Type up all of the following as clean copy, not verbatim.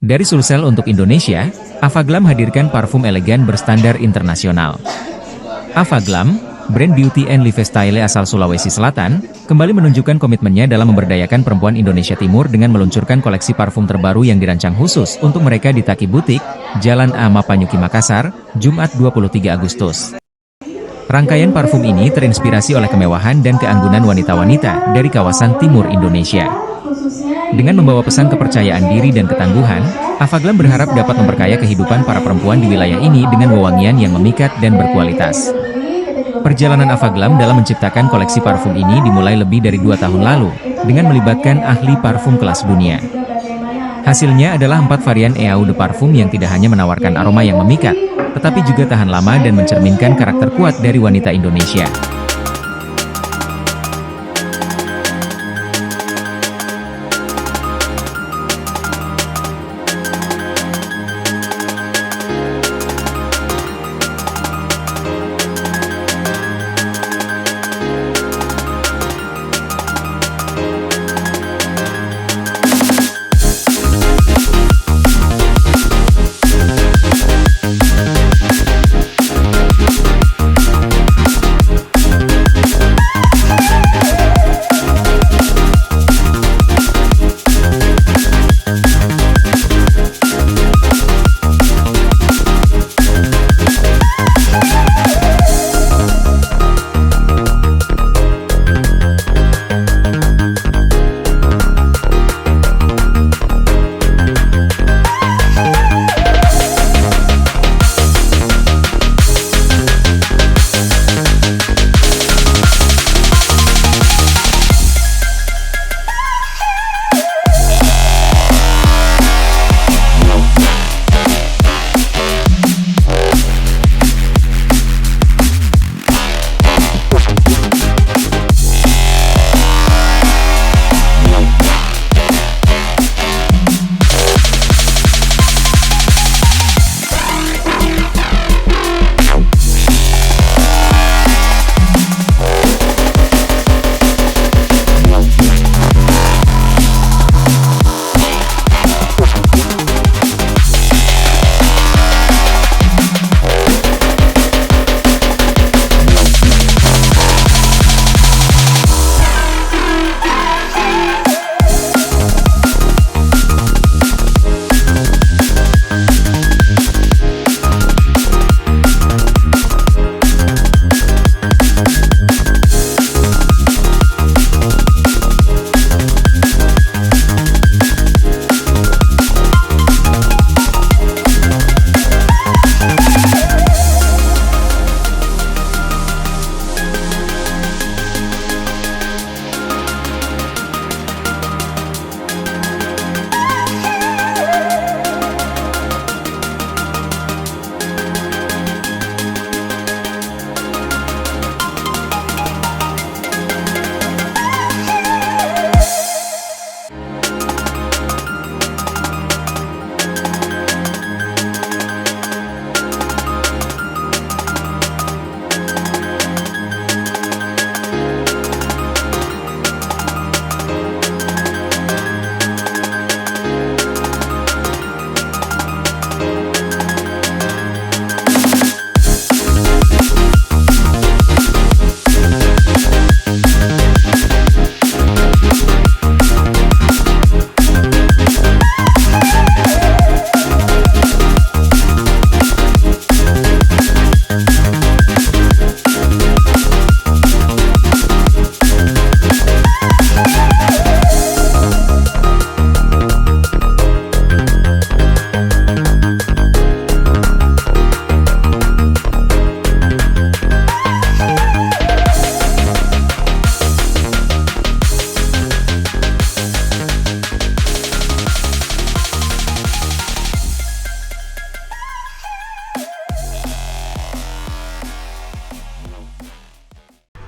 Dari Sulsel untuk Indonesia, Avaglam hadirkan parfum elegan berstandar internasional. Avaglam, brand beauty and lifestyle asal Sulawesi Selatan, kembali menunjukkan komitmennya dalam memberdayakan perempuan Indonesia Timur dengan meluncurkan koleksi parfum terbaru yang dirancang khusus untuk mereka di Taki Boutique, Jalan A Mappanyukki Makassar, Jumat 23 Agustus. Rangkaian parfum ini terinspirasi oleh kemewahan dan keanggunan wanita-wanita dari kawasan timur Indonesia. Dengan membawa pesan kepercayaan diri dan ketangguhan, Avaglam berharap dapat memperkaya kehidupan para perempuan di wilayah ini dengan wewangian yang memikat dan berkualitas. Perjalanan Avaglam dalam menciptakan koleksi parfum ini dimulai lebih dari 2 tahun lalu, dengan melibatkan ahli parfum kelas dunia. Hasilnya adalah 4 varian eau de parfum yang tidak hanya menawarkan aroma yang memikat, tetapi juga tahan lama dan mencerminkan karakter kuat dari wanita Indonesia.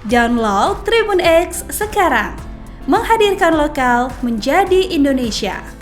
Download Tribun X sekarang, menghadirkan lokal menjadi Indonesia.